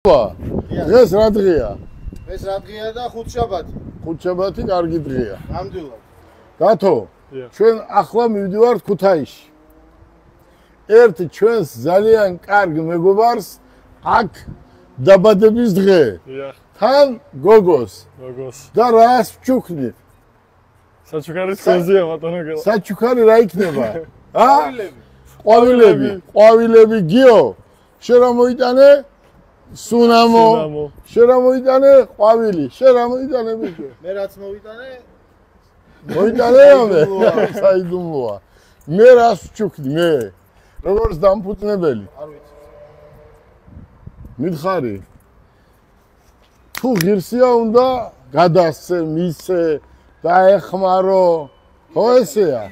დღეს რა დღეა? ეს რა დღეა და ხუთშაბათი. ხუთშაბათი კარგი დღეა. ნამდვილად. გათო, ჩვენ ახლა მივდივართ ქუთაისში. ერთ ჩვენს ძალიან კარგ მეგობარს აქ დაბადების დღე. თან გოგოს. და რას ვჩუქნით? საჩუქარი სოზია ბატონო გელა. საჩუქარი რა იქნება? ყვავილები გიო. შენ რა მოიტანე? სუნამო. შენ რა მოიტანე? ყვავილი. შენ რა მოიტანე ბიჭო? მე რაც მოვიტანე? მოიტანე ამე? საიდუმლოა. მე რას ვჩუქდი მე? როგორც დამფუძნებელი. არ ვიცი. მითხარი. თუ ღირსია უნდა გადასცე, მისცე, დაეხმარო. ხო ესეა?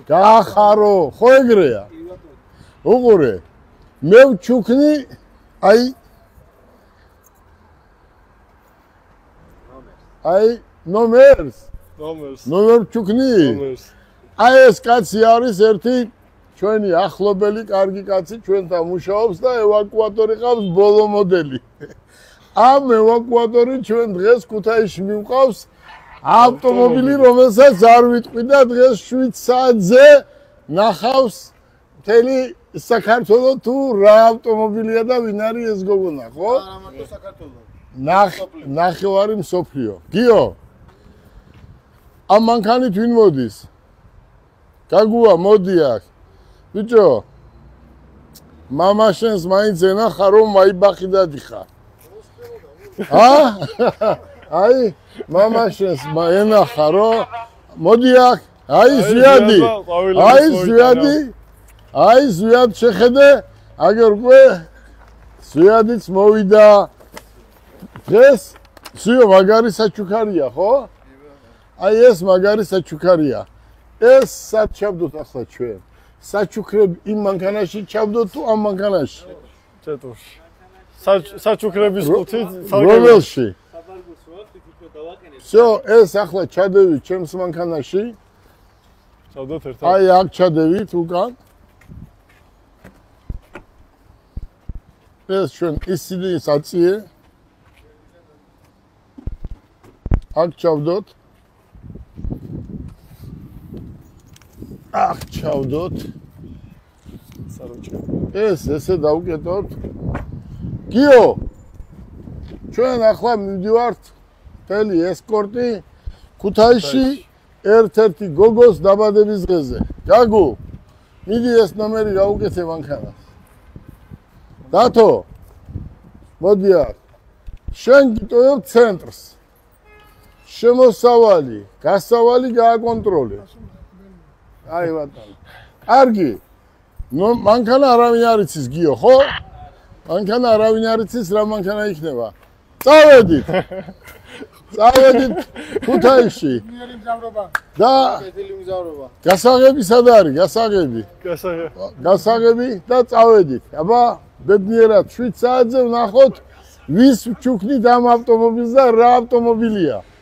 გაახარო, ხო ეგრეა? უყურე. მე ვჩუქნი ნომერს ვჩუქნი? აი ეს კაცი არის ერთი ჩვენი ახლობელი კარგი კაცი ჩვენთან მუშაობს და ევაკუატორი ყავს ბოლო მოდელი. ამ ევაკუატორი ჩვენ დღეს ქუთაისში მივყავს ავტომობილი, რომელსაც არ ვიტყვი და დღეს 7 საათზე ნახავს მთელი საქართველო თუ რა ავტომობილია და ვინ არის ეს გოგონა, ხო? არა მარტო საქართველო. ნახევარი მსოფლიო. გიო. ამ მანქანით ვინ მოდის? გაგუა მოდი აქ. ბიჭო. მამა შენს მაინც ენახა რომ მაიბახი დადიხარ. აი, მამა შენს ენახა რომ მოდი აქ. აი ზვიადი. აი ზვიად შეხედე, აგერ უკვე ზვიადიც მოვიდა. დღეს ზიო მაგარი საჩუქარია, ხო? აი ეს მაგარი საჩუქარია. ეს საჩავდოთ ახლა ჩვენ. საჩუქრები იმ მანქანაში ჩავდოთ თუ ამ მანქანაში? ჩეტურში. საჩუქრების ყუთით რომელში? всё, ეს ახლა ჩადევით ჩემს მანქანაში. ჩავდოთ ერთად. აი აქ ჩადევით უკან. ეს ჩვენ ისინი საწიე. აქ ჩავდოთ. აქ ჩავდოთ. ეს ესე დავუკეტოთ. გიო. ჩვენ ახლა მივდივართ მთელი ესკორტი ქუთაისში ერთ-ერთი გოგოს დაბადების დღეზე. გაგუ. მიდი ეს ნომერი გავუკეთე მანქანას. დათო. მოდი აქ. შენ გიტოვებ ცენტრს. შემოსავალი, გასავალი გააკონტროლე. აი ბატონო. კარგი. მანქანა არავინ არ იცის გიო, ხო? მანქანა არავინ არ იცის რა მანქანა იქნება. წავედით. წავედით ქუთაისში. მიერი მგზავრობა. და კეთილი მგზავრობა. გასაღები სად არის? გასაღები. გასაღები და წავედით. აბა, ბედნიერად 7 საათზე ვნახოთ ვის ვჩუქნით ამ ავტომობილს და რა ავტომობილია.